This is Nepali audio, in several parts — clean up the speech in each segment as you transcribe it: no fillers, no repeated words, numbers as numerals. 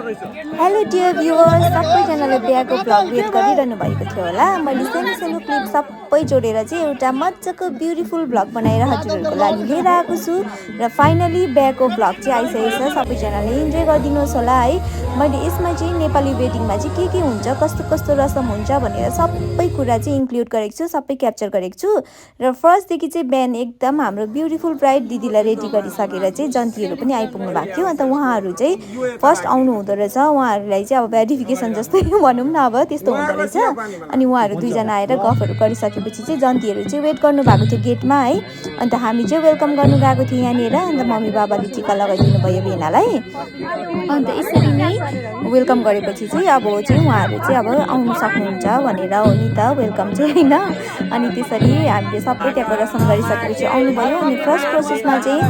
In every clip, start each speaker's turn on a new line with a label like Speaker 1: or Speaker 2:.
Speaker 1: हेलो डियर भ्युवर्स, सबैजनाले बिहाको भ्लग वेट गरिरहनु भएको थियो होला। मैले सानो सानो क्लिप सबै जोडेर चाहिँ एउटा मजाको ब्युटिफुल भ्लग बनाएर हजुरहरूको लागि लिएर आएको छु र फाइनली बिहाको भ्लग चाहिँ आइसकेको छ। सबैजनाले इन्जोय गरिदिनुहोस् होला है। मैले यसमा चाहिँ नेपाली वेडिङमा चाहिँ के हुन्छ, कस्तो कस्तो रसम हुन्छ भनेर सबै कुरा चाहिँ इन्क्लुड गरेको छु, सबै क्याप्चर गरेको छु। र फर्स्टदेखि चाहिँ बिहान एकदम हाम्रो ब्युटिफुल ब्राइड दिदीलाई रेडी गरिसकेर चाहिँ जन्तीहरू पनि आइपुग्नु भएको थियो। अन्त उहाँहरू चाहिँ फर्स्ट आउनु हुँदो रहेछ। उहाँहरूलाई चाहिँ अब भेरिफिकेसन जस्तै भनौँ न, अब त्यस्तो हुँदो रहेछ। अनि उहाँहरू दुईजना आएर गफहरू गरिसकेपछि चाहिँ जन्तीहरू चाहिँ वेट गर्नु भएको थियो गेटमा है। अन्त हामी चाहिँ वेलकम गर्नु गएको थियौँ यहाँनिर। अन्त मम्मी बाबाले टिका लगाइदिनु भयो भेनालाई। अन्त यसरी नै वेलकम गरेपछि चाहिँ अब चाहिँ उहाँहरू चाहिँ अब आउनु सक्नुहुन्छ भनेर हो नि त वेलकम चाहिँ होइन। अनि त्यसरी हामीले सबै त्यहाँको रसम गरिसकेपछि आउनुभयो। अनि फर्स्ट प्रोसेसमा चाहिँ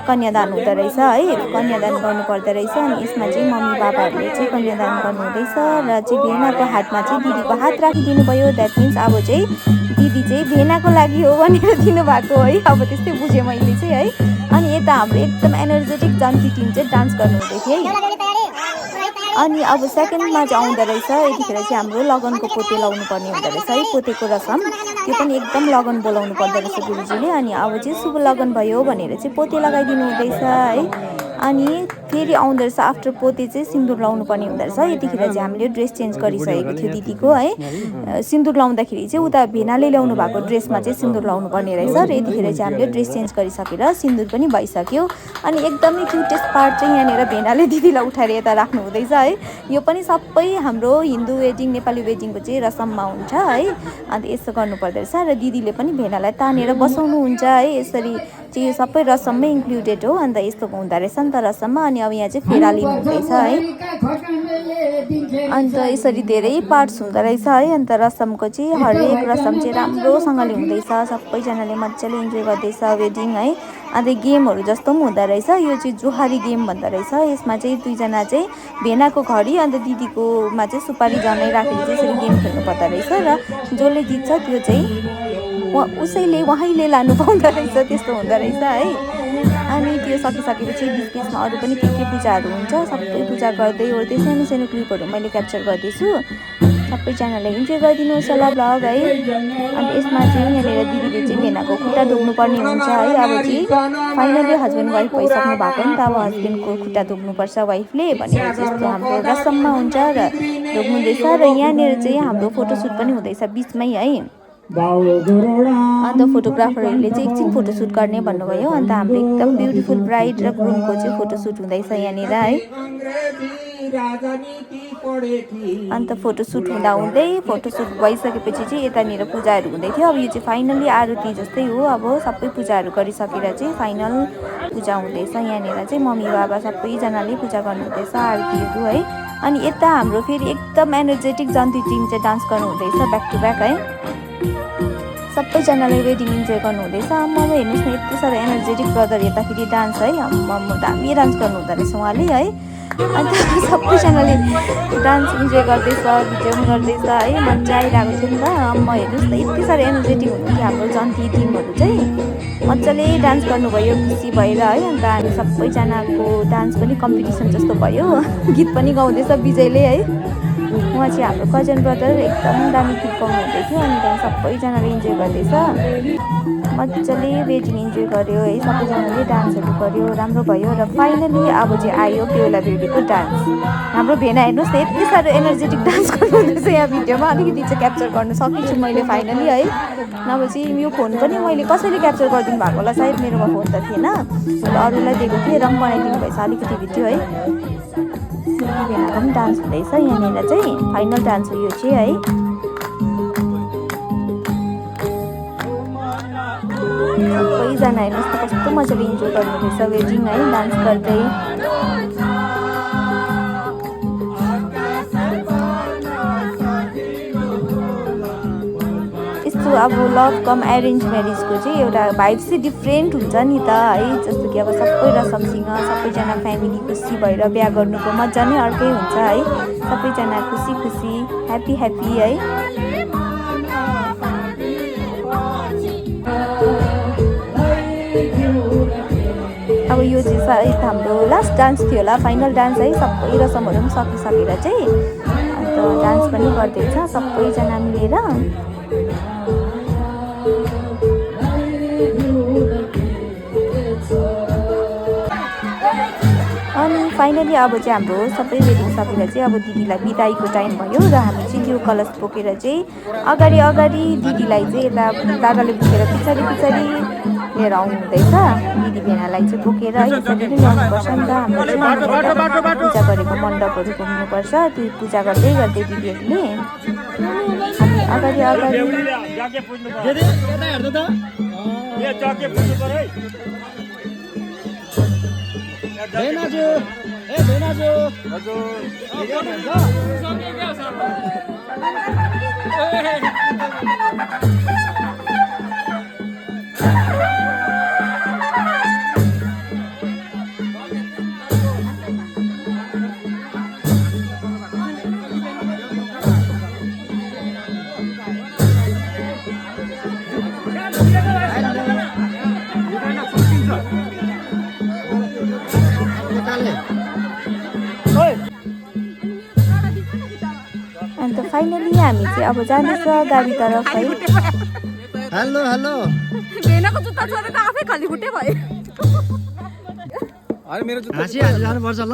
Speaker 1: कन्यादान हुँदो रहेछ है, कन्यादान गर्नु पर्दो रहेछ। अनि यसमा चाहिँ मम्मी बाबाहरूले चाहिँ कन्यादान गर्नुहुँदैछ र चाहिँ भेनाको हातमा चाहिँ दिदीको हात राखिदिनु भयो। द्याट मिन्स अब चाहिँ दिदी चाहिँ भेनाको लागि हो भनेर दिनुभएको है। अब त्यस्तै बुझेँ मैले चाहिँ है। अनि यता हाम्रो एकदम एनर्जेटिक जन्ती टिम चाहिँ डान्स गर्नुहुँदै थियो है। अनि अब सेकेन्डमा चाहिँ आउँदो रहेछ। यतिखेर चाहिँ हाम्रो लगनको पोते लाउनु पर्ने हुँदो रहेछ है, पोतेको रसम। त्यो पनि एकदम लगन बोलाउनु पर्दो रहेछ गुरुजीले। अनि अब चाहिँ शुभ लगन भयो भनेर चाहिँ पोते लगाइदिनु हुँदैछ है। अनि फेरि आउँदो रहेछ आफ्टर पोते चाहिँ सिन्दुर लाउनु पर्ने हुँदो रहेछ। यतिखेर चाहिँ हामीले ड्रेस चेन्ज गरिसकेको थियो दिदीको है। सिन्दुर लाउँदाखेरि चाहिँ उता भेनाले ल्याउनु भएको ड्रेसमा चाहिँ सिन्दुर लाउनु पर्ने रहेछ। र यतिखेर चाहिँ हामीले ड्रेस चेन्ज गरिसकेर सिन्दुर पनि भइसक्यो। अनि एकदमै क्युटेस्ट पार्ट चाहिँ यहाँनिर भेनाले दिदीलाई उठाएर यता राख्नु हुँदैछ है। यो पनि सबै हाम्रो हिन्दू वेडिङ, नेपाली वेडिङको चाहिँ रसममा हुन्छ है। अन्त यसो गर्नु पर्दो रहेछ। र दिदीले पनि भेनालाई तानेर बसाउनुहुन्छ है। यसरी चाहिँ यो सबै रसममै इन्क्लुडेड हो। अन्त यस्तो हुँदो रहेछ नि त रसममा। अनि अब यहाँ चाहिँ फेरा लिनु हुँदैछ है। अन्त यसरी धेरै पार्ट्स हुँदो रहेछ है। अन्त रसमको चाहिँ हरेक रसम चाहिँ राम्रोसँगले हुँदैछ। सबैजनाले मजाले इन्जोय गर्दैछ वेडिङ है। अन्त गेमहरू जस्तो पनि हुँदो रहेछ। यो चाहिँ जोहारी गेम भन्दो रहेछ। यसमा चाहिँ दुईजना चाहिँ भेनाको घडी अन्त दिदीकोमा चाहिँ सुपारी जमाइ राखेर चाहिँ यसरी गेम खेल्नु पर्दो रहेछ। र जसले जित्छ त्यो चाहिँ उहाँले लानु पाउँदो रहेछ, त्यस्तो हुँदो रहेछ है। अनि त्यो सकिसकेपछि बिचमा अरू पनि के पूजाहरू हुन्छ, सबै पूजा गर्दै ओर्दै सानो सानो क्लिपहरू मैले क्याप्चर गर्दैछु। सबैजनाले इन्जोय गरिदिनुहोस् होला भ्लग है। अनि यसमा चाहिँ यहाँनिर दिदीले चाहिँ भेनाको खुट्टा धोक्नु पर्ने हुन्छ है। अब चाहिँ फाइनली हस्बेन्ड वाइफ भइसक्नु भएको नि त। अब हस्बेन्डको खुट्टा धोक्नुपर्छ वाइफले भनेर चाहिँ यस्तो हाम्रो रसममा हुन्छ र धोक्नुहुँदैछ। र यहाँनिर चाहिँ हाम्रो फोटोसुट पनि हुँदैछ बिचमै है। अन्त फोटोग्राफरहरूले चाहिँ एकछिन फोटोसुट गर्ने भन्नुभयो। अन्त हाम्रो एकदम ब्युटिफुल ब्राइड र ग्रुमको चाहिँ फोटोसुट हुँदैछ यहाँनिर है। अन्त फोटोसुट हुँदै फोटोसुट भइसकेपछि चाहिँ यतानिर पूजाहरू हुँदै थियो। अब यो चाहिँ फाइनली आरती जस्तै हो। अब सबै पूजाहरू गरिसकेर चाहिँ फाइनल पूजा हुँदैछ। यहाँनिर चाहिँ मम्मी बाबा सबैजनाले पूजा गर्नुहुँदैछ आरतीहरू है। अनि यता हाम्रो फेरि एकदम एनर्जेटिक जन्ती टिम चाहिँ डान्स गर्नु हुँदैछ ब्याक टु ब्याक है। सबैजनाले वेडिङ इन्जोय गर्नु हुँदैछ। आम्मा हेर्नुहोस् न, यति साह्रो एनर्जेटिक ब्रदर हेर्दाखेरि डान्स है। आम्मा दामी डान्स गर्नु हुँदो रहेछ उहाँले है। अन्त सबैजनाले डान्स इन्जोय गर्दैछ, भिडियो पनि गर्दैछ है। मजा आइरहेको थियो नि त। आम्मा हेर्नुहोस् न, यति साह्रो एनर्जेटिक हुनुहुन्थ्यो हाम्रो जन्ती टिमहरू चाहिँ। मजाले डान्स गर्नुभयो खुसी भएर है। अन्त हामी सबैजनाको डान्स पनि कम्पिटिसन जस्तो भयो। गीत पनि गाउँदैछ विजयले है। उहाँ चाहिँ हाम्रो कजन ब्रदर एकदम दामी गीत गाउनु हुँदै थियो। अनि त्यहाँदेखि सबैजनाले इन्जोय गर्दैछ, मजाले वेडिङ इन्जोय गर्यो है। सबैजनाले डान्सहरू गर्यो, राम्रो भयो। र फाइनली अब चाहिँ आयो बेहुला बेहुलीको डान्स। हाम्रो भेना हेर्नुहोस् न, यति साह्रो एनर्जेटिक डान्स गर्नु हुँदैछ यहाँ भिडियोमा। अलिकति चाहिँ क्याप्चर गर्न सकेछु मैले फाइनली है। नभए चाहिँ यो फोन पनि मैले कसैले क्याप्चर गरिदिनु भएको होला, सायद मेरोमा फोन त थिएन। अरूलाई दिएको थिएँ, रङ बनाइदिनु भएछ अलिकति भिडियो है। भेनाको पनि डान्स हुँदैछ यहाँनिर चाहिँ। फाइनल डान्स हो यो चाहिँ है। सबैजना हेर्नुहोस् न कस्तो मजाले इन्जोय गर्नुहुँदैछ वेडिङ है, डान्स गर्दै। यस्तो अब लभ कम एरेन्ज म्यारेजको चाहिँ एउटा भाइब चाहिँ डिफ्रेन्ट हुन्छ नि त है। जस्तो कि अब सबै रसमसँग सबैजना फ्यामिली खुसी भएर बिहा गर्नुको मजा नै अर्कै हुन्छ है। सबैजना खुसी खुसी ह्याप्पी ह्याप्पी है। अब यो यो चाहिँ सायद हाम्रो लास्ट डान्स थियो होला, फाइनल डान्स है। सबै रसमहरू पनि सकिसकेर चाहिँ अन्त डान्स पनि गर्दैछ सबैजना मिलेर। अनि फाइनली अब चाहिँ हाम्रो सबै वेडिङ सकेर चाहिँ अब दिदीलाई बिदाईको टाइम भयो र हामी चाहिँ त्यो कलश बोकेर चाहिँ अगाडि अगाडि दिदीलाई चाहिँ यता दादाले बोकेर पछाडि पछाडि लिएर आउनु हुँदैछ। दिदी भेनालाई चाहिँ बोकेर यसरी नै ल्याउनुपर्छ नि त। हाम्रो चाहिँ पूजा गरेको मण्डपहरू घुम्नुपर्छ। त्यो पूजा गर्दै गर्दै दिदीहरूले हामी अगाडि अगाडि अन्त फाइनली हामी चाहिँ अब जाँदैछ गाडी तरफ है।
Speaker 2: हेलो हेलो
Speaker 3: भेनाको जुत्ता छोडेर आफै खाली फुटे भयो।
Speaker 2: अरे मेरो जुत्ता जानुपर्छ ल।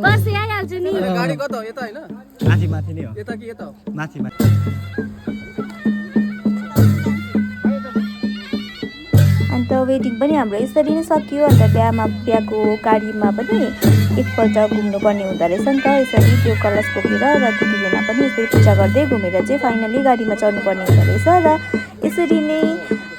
Speaker 3: बस आइहाल्छु नि।
Speaker 2: गाडी कता हो? यता हैन? माथि माथि नै हो। यता कि यता हो? माथि माथि।
Speaker 1: अन्त वेडिङ पनि हाम्रो यसरी नै सकियो। अन्त बिहाको गाडीमा पनि एकपल्ट घुम्नुपर्ने हुँदो रहेछ नि त। यसरी त्यो कलश बोकेर र दिदीबेना पनि यसरी पूजा गर्दै घुमेर चाहिँ फाइनली गाडीमा चढ्नुपर्ने हुँदो रहेछ। र यसरी नै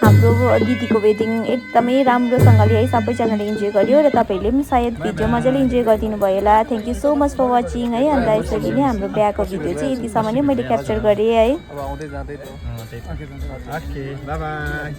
Speaker 1: हाम्रो दिदीको वेडिङ एकदमै राम्रोसँगले है सबैजनाले इन्जोय गर्यो र तपाईँहरूले पनि सायद भिडियो मजाले इन्जोय गरिदिनु भयो होला। Thank you so much for watching है। अन्त यसरी नै हाम्रो बिहाको भिडियो चाहिँ यतिसम्म नै मैले क्याप्चर गरेँ है।
Speaker 2: Okay bye bye.